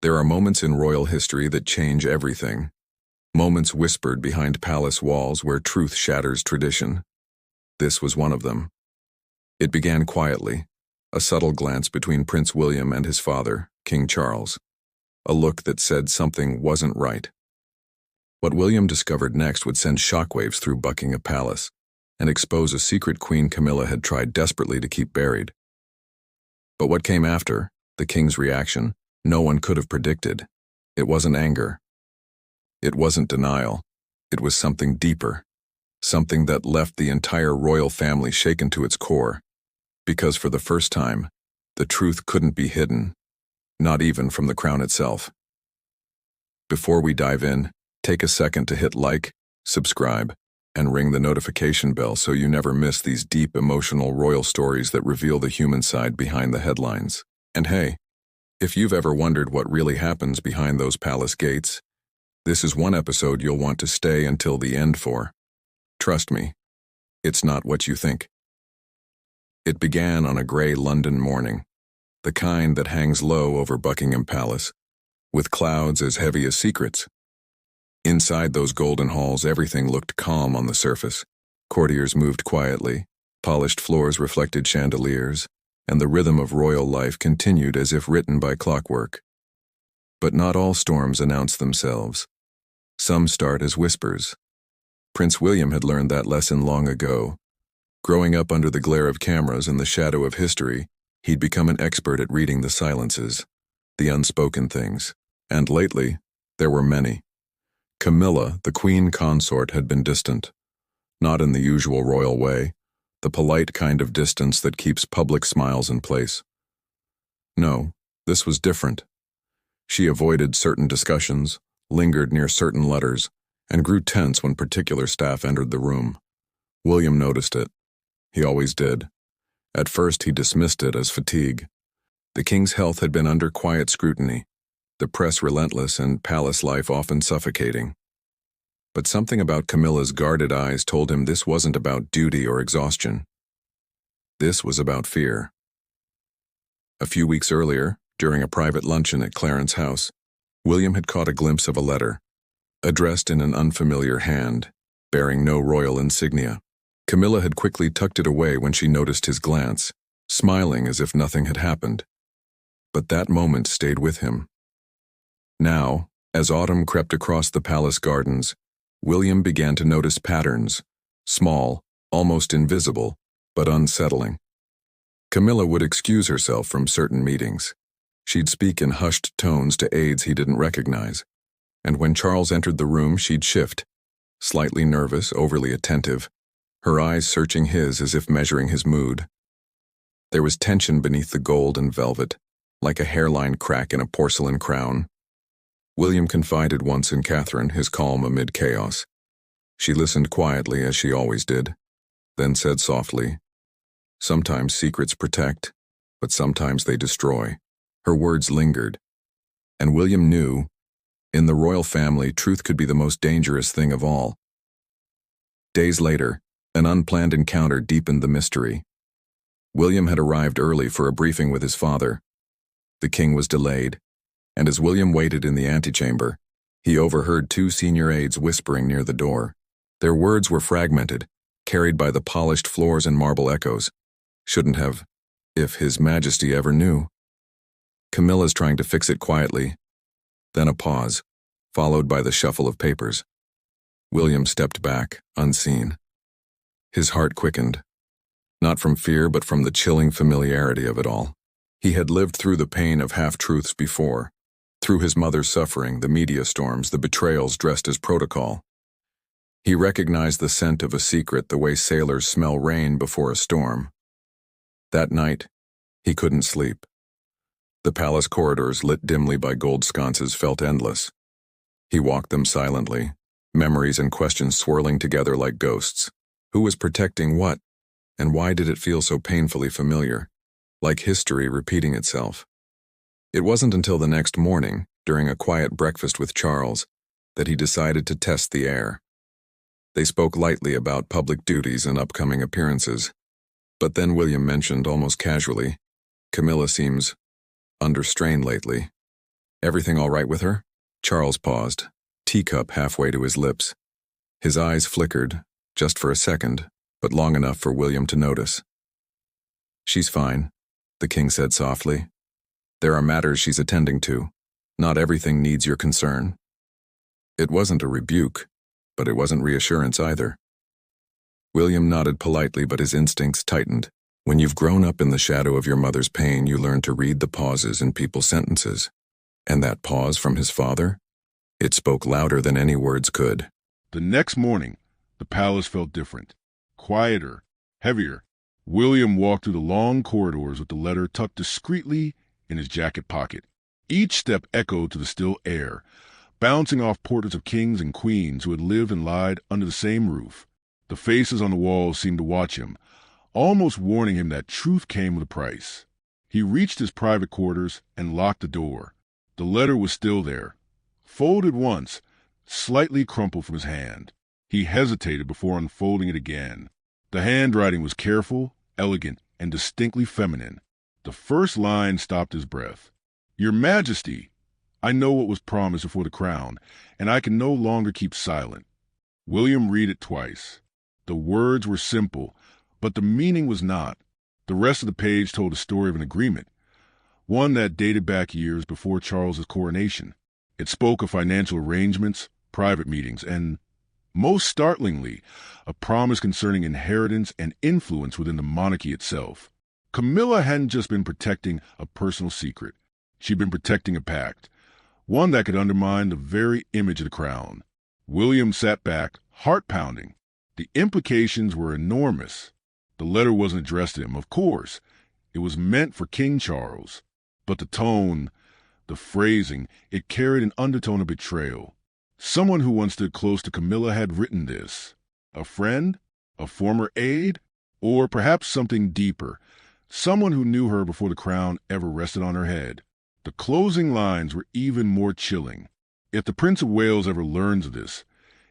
There are moments in royal history that change everything. Moments whispered behind palace walls where truth shatters tradition. This was one of them. It began quietly, a subtle glance between Prince William and his father, King Charles. A look that said something wasn't right. What William discovered next would send shockwaves through Buckingham Palace and expose a secret Queen Camilla had tried desperately to keep buried. But what came after, the king's reaction, no one could have predicted. It wasn't anger. It wasn't denial. It was something deeper. Something that left the entire royal family shaken to its core. Because for the first time, the truth couldn't be hidden, not even from the crown itself. Before we dive in, take a second to hit like, subscribe, and ring the notification bell so you never miss these deep emotional royal stories that reveal the human side behind the headlines. And hey, if you've ever wondered what really happens behind those palace gates, this is one episode you'll want to stay until the end for. Trust me, it's not what you think. It began on a grey London morning, the kind that hangs low over Buckingham Palace, with clouds as heavy as secrets. Inside those golden halls, everything looked calm on the surface. Courtiers moved quietly, polished floors reflected chandeliers, and the rhythm of royal life continued as if written by clockwork. But not all storms announce themselves. Some start as whispers. Prince William had learned that lesson long ago. Growing up under the glare of cameras and the shadow of history, he'd become an expert at reading the silences, the unspoken things, and lately, there were many. Camilla, the queen consort, had been distant. Not in the usual royal way, the polite kind of distance that keeps public smiles in place. No, this was different. She avoided certain discussions, lingered near certain letters, and grew tense when particular staff entered the room. William noticed it. He always did. At first he dismissed it as fatigue. The king's health had been under quiet scrutiny, the press relentless and palace life often suffocating. But something about Camilla's guarded eyes told him this wasn't about duty or exhaustion. This was about fear. A few weeks earlier, during a private luncheon at Clarence's house, William had caught a glimpse of a letter, addressed in an unfamiliar hand, bearing no royal insignia. Camilla had quickly tucked it away when she noticed his glance, smiling as if nothing had happened. But that moment stayed with him. Now, as autumn crept across the palace gardens, William began to notice patterns, small, almost invisible, but unsettling. Camilla would excuse herself from certain meetings. She'd speak in hushed tones to aides he didn't recognize. And when Charles entered the room, she'd shift, slightly nervous, overly attentive, her eyes searching his as if measuring his mood. There was tension beneath the gold and velvet, like a hairline crack in a porcelain crown. William confided once in Catherine, his calm amid chaos. She listened quietly, as she always did, then said softly, "Sometimes secrets protect, but sometimes they destroy." Her words lingered, and William knew, in the royal family, truth could be the most dangerous thing of all. Days later, an unplanned encounter deepened the mystery. William had arrived early for a briefing with his father. The king was delayed, and as William waited in the antechamber, he overheard two senior aides whispering near the door. Their words were fragmented, carried by the polished floors and marble echoes. Shouldn't have, if His Majesty ever knew. Camilla's trying to fix it quietly. Then a pause, followed by the shuffle of papers. William stepped back, unseen. His heart quickened, not from fear but from the chilling familiarity of it all. He had lived through the pain of half-truths before, through his mother's suffering, the media storms, the betrayals dressed as protocol. He recognized the scent of a secret the way sailors smell rain before a storm. That night, he couldn't sleep. The palace corridors, lit dimly by gold sconces, felt endless. He walked them silently, memories and questions swirling together like ghosts. Who was protecting what, and why did it feel so painfully familiar, like history repeating itself? It wasn't until the next morning, during a quiet breakfast with Charles, that he decided to test the air. They spoke lightly about public duties and upcoming appearances, but then William mentioned almost casually, "Camilla seems under strain lately." Everything all right with her? Charles paused, teacup halfway to his lips. His eyes flickered, just for a second, but long enough for William to notice. She's fine, the king said softly. There are matters she's attending to. Not everything needs your concern. It wasn't a rebuke, but it wasn't reassurance either. William nodded politely, but his instincts tightened. When you've grown up in the shadow of your mother's pain, you learn to read the pauses in people's sentences. And that pause from his father? It spoke louder than any words could. The next morning, the palace felt different. Quieter, heavier. William walked through the long corridors with the letter tucked discreetly in his jacket pocket. Each step echoed to the still air, bouncing off portraits of kings and queens who had lived and lied under the same roof. The faces on the walls seemed to watch him, almost warning him that truth came with a price. He reached his private quarters and locked the door. The letter was still there, folded once, slightly crumpled from his hand. He hesitated before unfolding it again. The handwriting was careful, elegant, and distinctly feminine. The first line stopped his breath. Your Majesty, I know what was promised before the crown, and I can no longer keep silent. William read it twice. The words were simple, but the meaning was not. The rest of the page told a story of an agreement, one that dated back years before Charles's coronation. It spoke of financial arrangements, private meetings, and, most startlingly, a promise concerning inheritance and influence within the monarchy itself. Camilla hadn't just been protecting a personal secret. She'd been protecting a pact, one that could undermine the very image of the crown. William sat back, heart-pounding. The implications were enormous. The letter wasn't addressed to him, of course. It was meant for King Charles. But the tone, the phrasing, it carried an undertone of betrayal. Someone who once stood close to Camilla had written this. A friend? A former aide? Or perhaps something deeper. Someone who knew her before the crown ever rested on her head. The closing lines were even more chilling. If the Prince of Wales ever learns of this,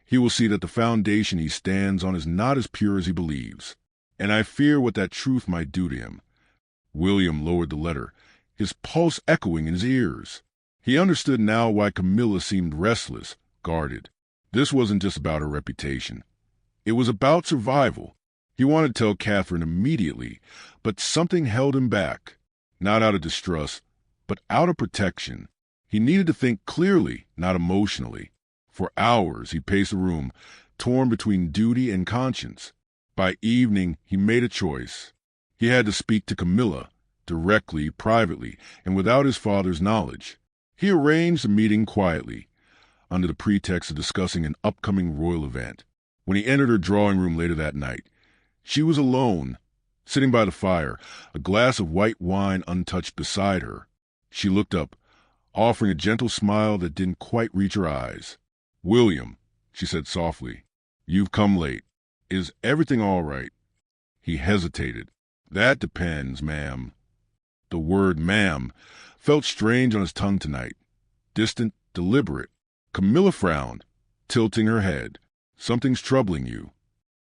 he will see that the foundation he stands on is not as pure as he believes. And I fear what that truth might do to him. William lowered the letter, his pulse echoing in his ears. He understood now why Camilla seemed restless, guarded. This wasn't just about her reputation. It was about survival. He wanted to tell Catherine immediately, but something held him back. Not out of distrust, but out of protection. He needed to think clearly, not emotionally. For hours he paced the room, torn between duty and conscience. By evening he made a choice. He had to speak to Camilla, directly, privately, and without his father's knowledge. He arranged the meeting quietly, under the pretext of discussing an upcoming royal event. When he entered her drawing room later that night, she was alone, sitting by the fire, a glass of white wine untouched beside her. She looked up, offering a gentle smile that didn't quite reach her eyes. "William," she said softly, "you've come late. Is everything all right?" He hesitated. "That depends, ma'am." The word ma'am felt strange on his tongue tonight, distant, deliberate. Camilla frowned, tilting her head. "Something's troubling you."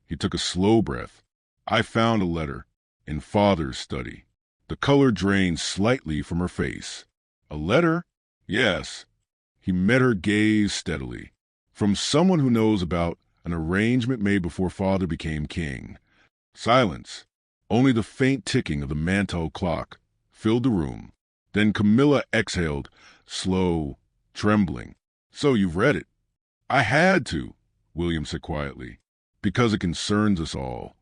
He took a slow breath. "I found a letter in Father's study." The color drained slightly from her face. "A letter?" "Yes." He met her gaze steadily. "From someone who knows about an arrangement made before Father became king." Silence. Only the faint ticking of the mantel clock filled the room. Then Camilla exhaled, slow, trembling. "So you've read it?" "I had to," William said quietly, "because it concerns us all."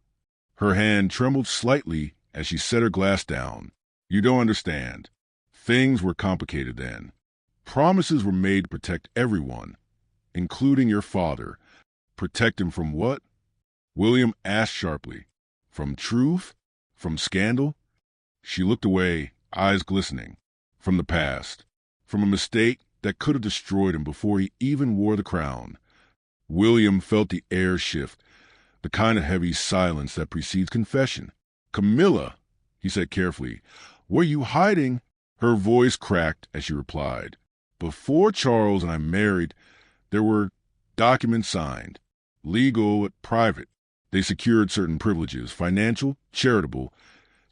Her hand trembled slightly as she set her glass down. "You don't understand. Things were complicated then. Promises were made to protect everyone, including your father." "Protect him from what?" William asked sharply. "From truth? From scandal?" She looked away, eyes glistening. "From the past. From a mistake that could have destroyed him before he even wore the crown." William felt the air shift, the kind of heavy silence that precedes confession. "Camilla," he said carefully, "were you hiding?" Her voice cracked as she replied. "Before Charles and I married, there were documents signed. Legal but private. They secured certain privileges, financial, charitable,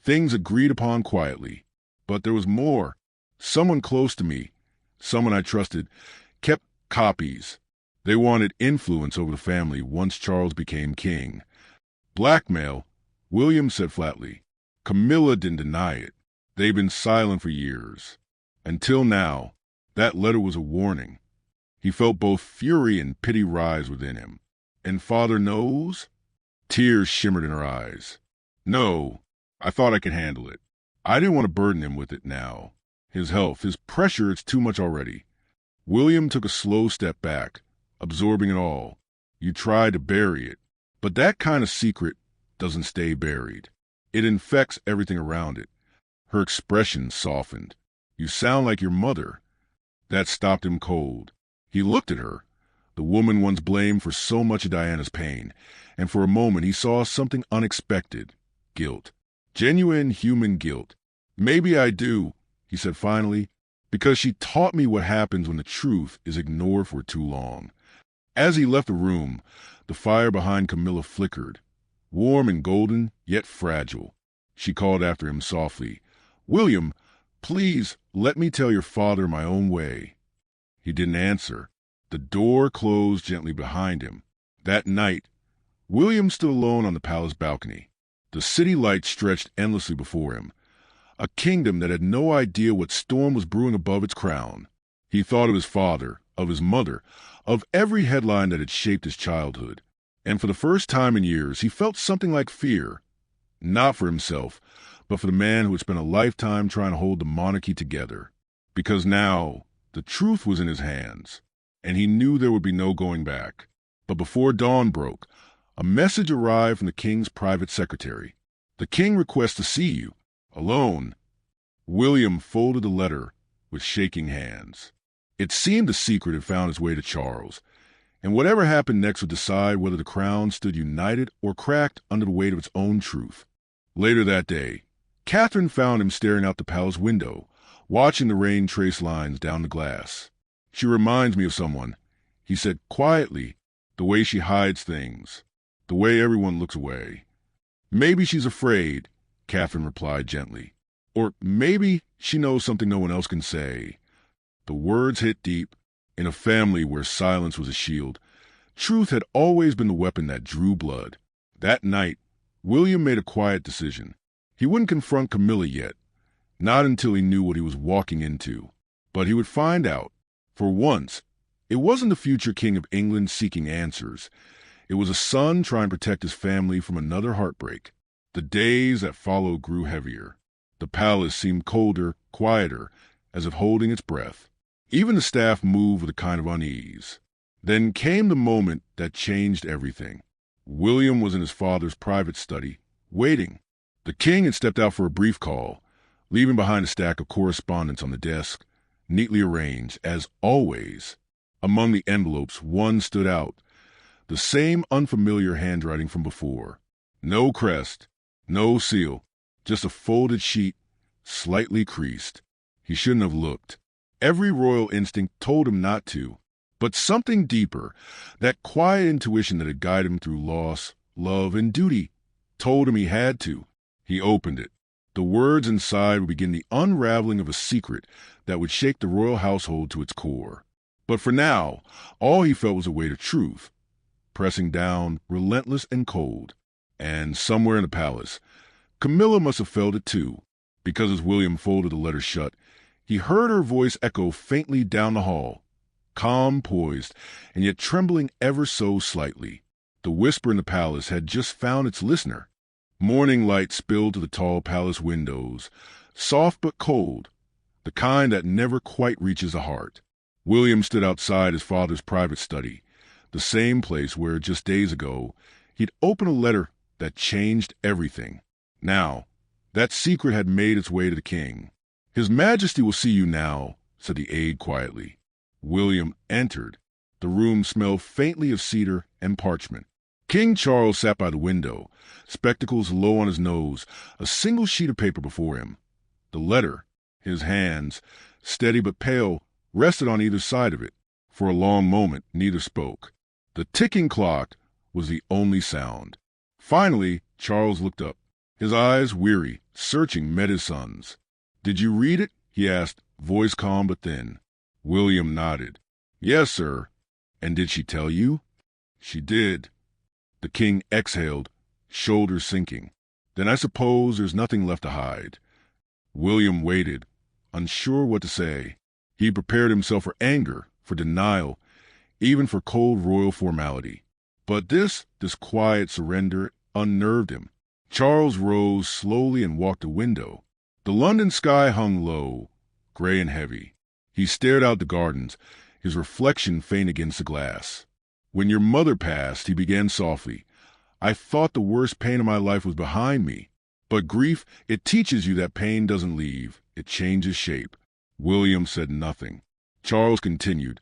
things agreed upon quietly. But there was more. Someone close to me, someone I trusted, kept copies. They wanted influence over the family once Charles became king. Blackmail, William said flatly. Camilla didn't deny it. They've been silent for years. Until now, that letter was a warning. He felt both fury and pity rise within him. And father knows? Tears shimmered in her eyes. No, I thought I could handle it. I didn't want to burden him with it now. His health, his pressure, it's too much already. William took a slow step back, absorbing it all. You tried to bury it, but that kind of secret doesn't stay buried. It infects everything around it. Her expression softened. You sound like your mother. That stopped him cold. He looked at her, the woman once blamed for so much of Diana's pain, and for a moment he saw something unexpected. Guilt. Genuine human guilt. Maybe I do, he said finally, because she taught me what happens when the truth is ignored for too long. As he left the room, the fire behind Camilla flickered, warm and golden, yet fragile. She called after him softly, William, please let me tell your father my own way. He didn't answer. The door closed gently behind him. That night, William stood alone on the palace balcony. The city lights stretched endlessly before him, a kingdom that had no idea what storm was brewing above its crown. He thought of his father, of his mother, of every headline that had shaped his childhood. And for the first time in years, he felt something like fear. Not for himself, but for the man who had spent a lifetime trying to hold the monarchy together. Because now, the truth was in his hands, and he knew there would be no going back. But before dawn broke, a message arrived from the king's private secretary. The king requests to see you, alone. William folded the letter with shaking hands. It seemed the secret had found its way to Charles, and whatever happened next would decide whether the crown stood united or cracked under the weight of its own truth. Later that day, Catherine found him staring out the palace window, watching the rain trace lines down the glass. She reminds me of someone, he said quietly, the way she hides things, the way everyone looks away. Maybe she's afraid, Catherine replied gently. Or maybe she knows something no one else can say. The words hit deep. In a family where silence was a shield, truth had always been the weapon that drew blood. That night, William made a quiet decision. He wouldn't confront Camilla yet, not until he knew what he was walking into. But he would find out. For once, it wasn't the future king of England seeking answers. It was a son trying to protect his family from another heartbreak. The days that followed grew heavier. The palace seemed colder, quieter, as if holding its breath. Even the staff moved with a kind of unease. Then came the moment that changed everything. William was in his father's private study, waiting. The king had stepped out for a brief call, leaving behind a stack of correspondence on the desk, neatly arranged, as always. Among the envelopes, one stood out, the same unfamiliar handwriting from before. No crest, no seal, just a folded sheet, slightly creased. He shouldn't have looked. Every royal instinct told him not to, but something deeper, that quiet intuition that had guided him through loss, love, and duty, told him he had to. He opened it. The words inside would begin the unraveling of a secret that would shake the royal household to its core. But for now, all he felt was a weight of truth, pressing down, relentless and cold. And somewhere in the palace, Camilla must have felt it too, because as William folded the letter shut, he heard her voice echo faintly down the hall, calm, poised, and yet trembling ever so slightly. The whisper in the palace had just found its listener. Morning light spilled to the tall palace windows, soft but cold, the kind that never quite reaches the heart. William stood outside his father's private study, the same place where just days ago he'd opened a letter that changed everything. Now, that secret had made its way to the king. His Majesty will see you now, said the aide quietly. William entered. The room smelled faintly of cedar and parchment. King Charles sat by the window, spectacles low on his nose, a single sheet of paper before him. The letter, his hands, steady but pale, rested on either side of it. For a long moment, neither spoke. The ticking clock was the only sound. Finally, Charles looked up. His eyes, weary, searching, met his son's. Did you read it? He asked, voice calm but thin. William nodded. Yes, sir. And did she tell you? She did. The king exhaled, shoulders sinking. Then I suppose there's nothing left to hide. William waited, unsure what to say. He prepared himself for anger, for denial, even for cold royal formality. But this quiet surrender unnerved him. Charles rose slowly and walked to the window. The London sky hung low, gray and heavy. He stared out the gardens, his reflection faint against the glass. When your mother passed, he began softly, I thought the worst pain of my life was behind me. But grief, it teaches you that pain doesn't leave. It changes shape. William said nothing. Charles continued,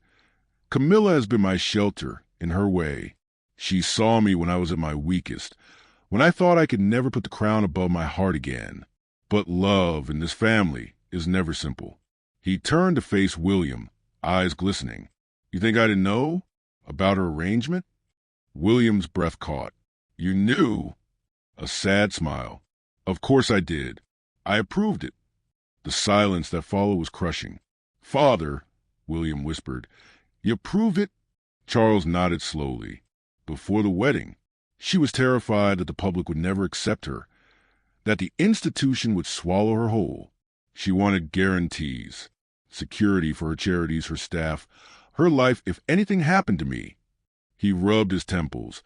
Camilla has been my shelter, in her way. She saw me when I was at my weakest, when I thought I could never put the crown above my heart again. But love in this family is never simple. He turned to face William, eyes glistening. You think I didn't know? About her arrangement? William's breath caught. You knew? A sad smile. Of course I did. I approved it. The silence that followed was crushing. Father, William whispered, you approved it? Charles nodded slowly. Before the wedding, she was terrified that the public would never accept her, that the institution would swallow her whole. She wanted guarantees, security for her charities, her staff, her life if anything happened to me. He rubbed his temples,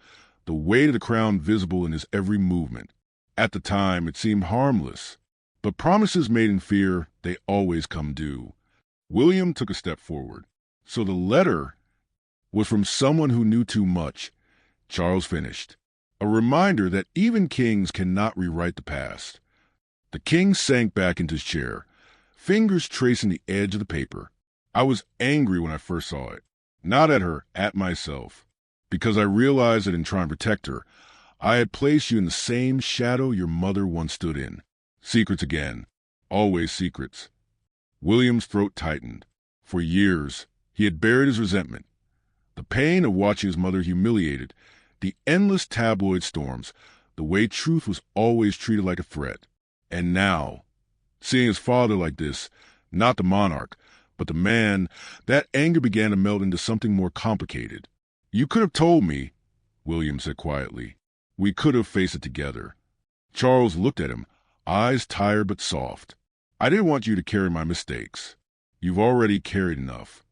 the weight of the crown visible in his every movement. At the time, it seemed harmless, but promises made in fear, they always come due. William took a step forward. So the letter was from someone who knew too much. Charles finished. A reminder that even kings cannot rewrite the past. The king sank back into his chair, fingers tracing the edge of the paper. I was angry when I first saw it. Not at her, at myself. Because I realized that in trying to protect her, I had placed you in the same shadow your mother once stood in. Secrets again. Always secrets. William's throat tightened. For years, he had buried his resentment. The pain of watching his mother humiliated, the endless tabloid storms, the way truth was always treated like a threat. And now, seeing his father like this, not the monarch, but the man, that anger began to melt into something more complicated. You could have told me, William said quietly. We could have faced it together. Charles looked at him, eyes tired but soft. I didn't want you to carry my mistakes. You've already carried enough.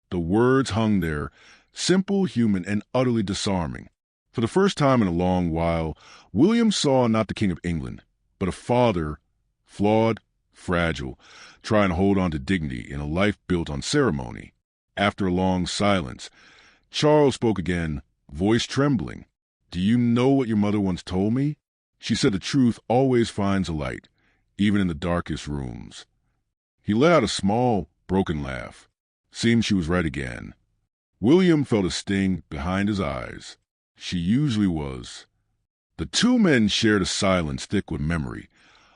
The words hung there, simple, human, and utterly disarming. For the first time in a long while, William saw not the King of England, but a father, flawed, fragile, trying to hold on to dignity in a life built on ceremony. After a long silence, Charles spoke again, voice trembling. Do you know what your mother once told me? She said the truth always finds a light, even in the darkest rooms. He let out a small, broken laugh. Seemed she was right again. William felt a sting behind his eyes. She usually was. The two men shared a silence thick with memory,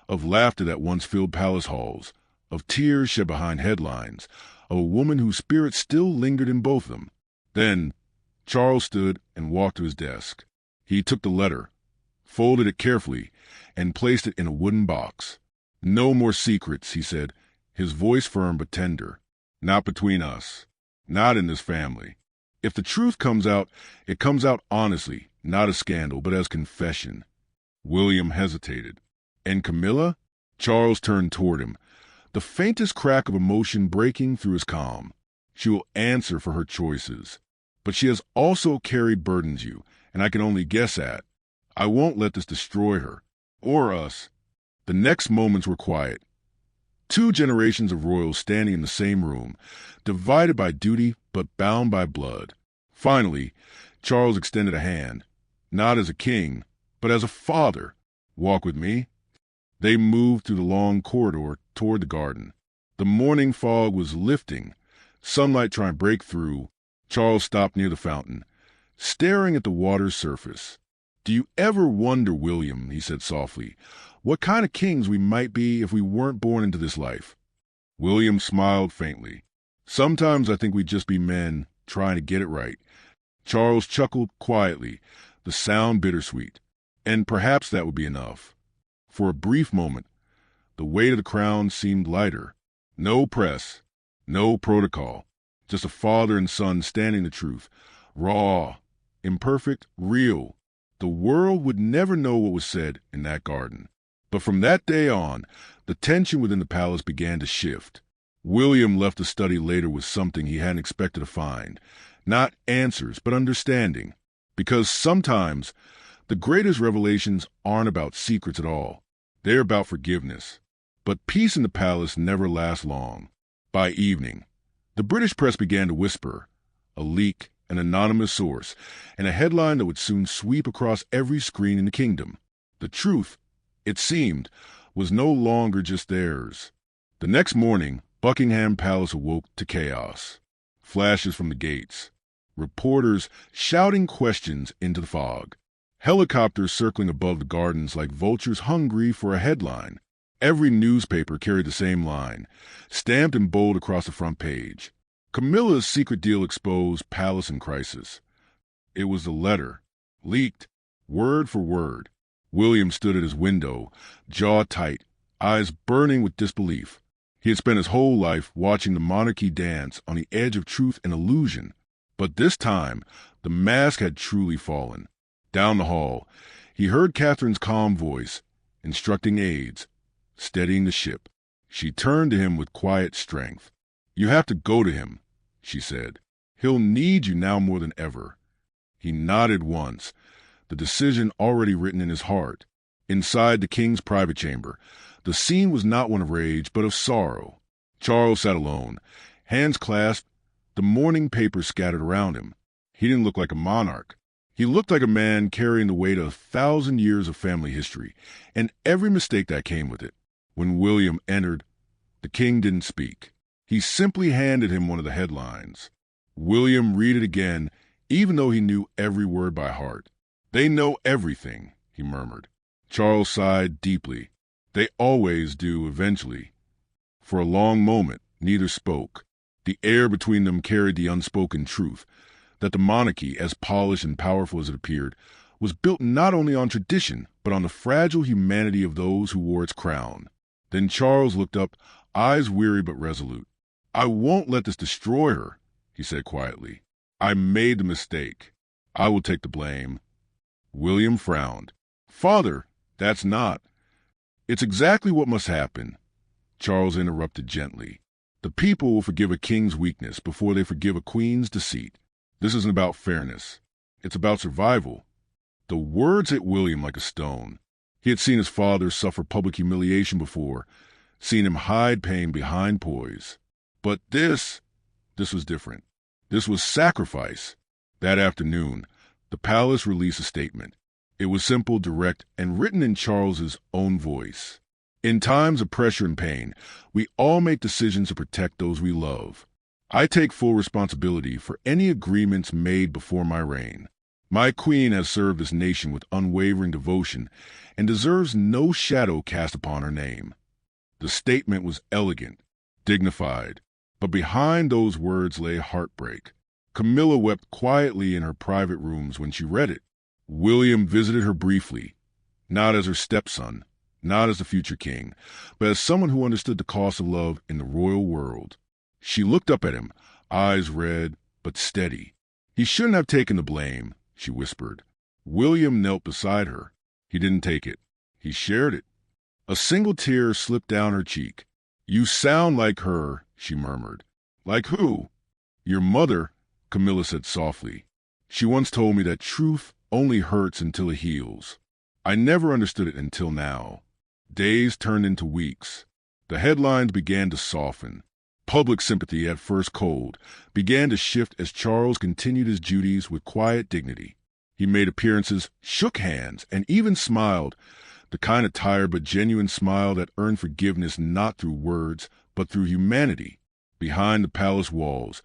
of laughter that once filled palace halls, of tears shed behind headlines, of a woman whose spirit still lingered in both of them. Then Charles stood and walked to his desk. He took the letter, folded it carefully, and placed it in a wooden box. No more secrets, he said, his voice firm but tender. Not between us. Not in this family. If the truth comes out, it comes out honestly, not as scandal, but as confession. William hesitated. And Camilla? Charles turned toward him, the faintest crack of emotion breaking through his calm. She will answer for her choices. But she has also carried burdens you, and I can only guess at. I won't let this destroy her. Or us. The next moments were quiet. 2 generations of royals standing in the same room, divided by duty but bound by blood. Finally, Charles extended a hand, not as a king, but as a father. Walk with me. They moved through the long corridor toward the garden. The morning fog was lifting, sunlight trying to break through. Charles stopped near the fountain, staring at the water's surface. Do you ever wonder, William, he said softly, what kind of kings we might be if we weren't born into this life? William smiled faintly. Sometimes I think we'd just be men trying to get it right. Charles chuckled quietly, the sound bittersweet. And perhaps that would be enough. For a brief moment, the weight of the crown seemed lighter. No press, no protocol, Just a father and son standing the truth. Raw, imperfect, real. The world would never know what was said in that garden. But from that day on, the tension within the palace began to shift. William left the study later with something he hadn't expected to find. Not answers, but understanding. Because sometimes the greatest revelations aren't about secrets at all. They're about forgiveness. But peace in the palace never lasts long. By evening, the British press began to whisper. A leak, an anonymous source, and a headline that would soon sweep across every screen in the kingdom. The truth, it seemed, was no longer just theirs. The next morning, Buckingham Palace awoke to chaos. Flashes from the gates. Reporters shouting questions into the fog. Helicopters circling above the gardens like vultures hungry for a headline. Every newspaper carried the same line, stamped in bold across the front page. Camilla's secret deal exposed, palace in crisis. It was the letter, leaked, word for word. William stood at his window, jaw tight, eyes burning with disbelief. He had spent his whole life watching the monarchy dance on the edge of truth and illusion. But this time, the mask had truly fallen. Down the hall, he heard Catherine's calm voice, instructing aides, steadying the ship. She turned to him with quiet strength. "You have to go to him," she said. "He'll need you now more than ever." He nodded once, the decision already written in his heart. Inside the king's private chamber, the scene was not one of rage, but of sorrow. Charles sat alone, hands clasped, the morning papers scattered around him. He didn't look like a monarch. He looked like a man carrying the weight of 1,000 years of family history, and every mistake that came with it. When William entered, the king didn't speak. He simply handed him one of the headlines. William read it again, even though he knew every word by heart. "They know everything," he murmured. Charles sighed deeply. "They always do eventually." For a long moment, neither spoke. The air between them carried the unspoken truth, that the monarchy, as polished and powerful as it appeared, was built not only on tradition, but on the fragile humanity of those who wore its crown. Then Charles looked up, eyes weary but resolute. "I won't let this destroy her," he said quietly. "I made the mistake. I will take the blame." William frowned. "Father, that's not—" "It's exactly what must happen," Charles interrupted gently. "The people will forgive a king's weakness before they forgive a queen's deceit. This isn't about fairness. It's about survival." The words hit William like a stone. He had seen his father suffer public humiliation before, seen him hide pain behind poise. But this was different. This was sacrifice. That afternoon, the palace released a statement. It was simple, direct, and written in Charles's own voice. "In times of pressure and pain, we all make decisions to protect those we love. I take full responsibility for any agreements made before my reign. My queen has served this nation with unwavering devotion and deserves no shadow cast upon her name." The statement was elegant, dignified, but behind those words lay heartbreak. Camilla wept quietly in her private rooms when she read it. William visited her briefly, not as her stepson, not as the future king, but as someone who understood the cost of love in the royal world. She looked up at him, eyes red but steady. "He shouldn't have taken the blame," she whispered. William knelt beside her. He didn't take it. He shared it. A single tear slipped down her cheek. "You sound like her," she murmured. "Like who?" "Your mother," Camilla said softly. "She once told me that truth only hurts until it heals. I never understood it until now." Days turned into weeks. The headlines began to soften. Public sympathy, at first cold, began to shift as Charles continued his duties with quiet dignity. He made appearances, shook hands, and even smiled, the kind of tired but genuine smile that earned forgiveness not through words, but through humanity. Behind the palace walls,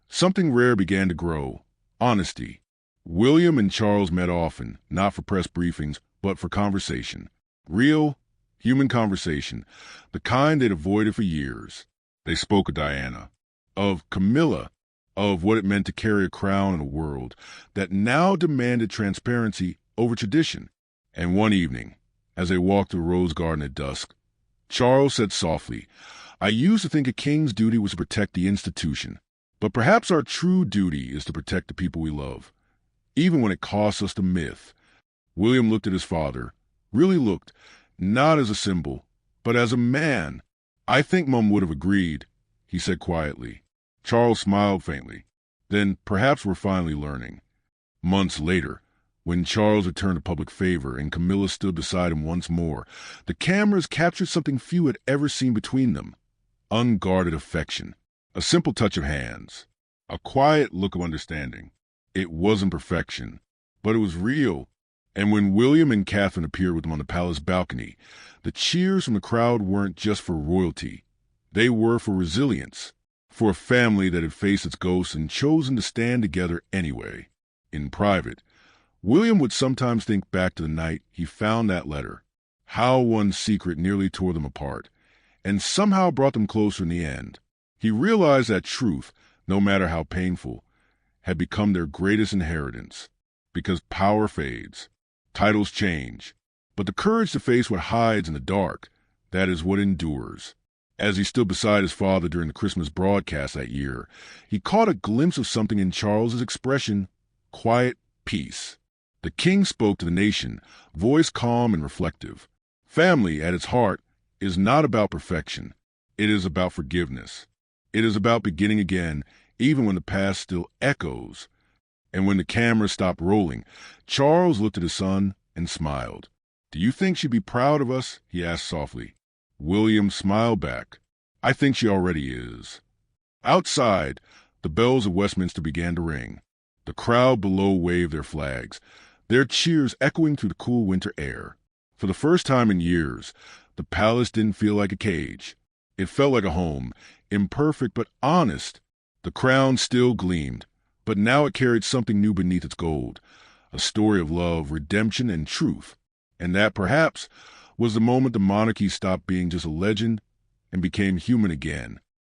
something rare began to grow: honesty. William and Charles met often, not for press briefings, but for conversation. Real, human conversation, the kind they'd avoided for years. They spoke of Diana, of Camilla, of what it meant to carry a crown in a world that now demanded transparency over tradition. And one evening, as they walked through the rose garden at dusk, Charles said softly, "I used to think a king's duty was to protect the institution, But perhaps our true duty is to protect the people we love, even when it costs us the myth. William looked at his father, really looked, not as a symbol, but as a man. I think Mum would have agreed, he said quietly. Charles smiled faintly. Then perhaps we're finally learning. Months later, when Charles returned to public favor and Camilla stood beside him once more, the cameras captured something few had ever seen between them. Unguarded affection. A simple touch of hands. A quiet look of understanding. It wasn't perfection, but it was real. And when William and Catherine appeared with them on the palace balcony, the cheers from the crowd weren't just for royalty. They were for resilience, for a family that had faced its ghosts and chosen to stand together anyway. In private, William would sometimes think back to the night he found that letter, how one secret nearly tore them apart, and somehow brought them closer in the end. He realized that truth, no matter how painful, had become their greatest inheritance, because power fades, titles change, but the courage to face what hides in the dark, that is what endures. As he stood beside his father during the Christmas broadcast that year, he caught a glimpse of something in Charles's expression: quiet peace. The king spoke to the nation, voice calm and reflective. Family, at its heart, is not about perfection. It is about forgiveness. It is about beginning again, even when the past still echoes. And when the cameras stopped rolling, Charles looked at his son and smiled. "Do you think she'd be proud of us?" he asked softly. William smiled back. "I think she already is." Outside, the bells of Westminster began to ring. The crowd below waved their flags, their cheers echoing through the cool winter air. For the first time in years, the palace didn't feel like a cage. It felt like a home, imperfect but honest. The crown still gleamed, but now it carried something new beneath its gold, a story of love, redemption, and truth. And that, perhaps, was the moment the monarchy stopped being just a legend and became human again.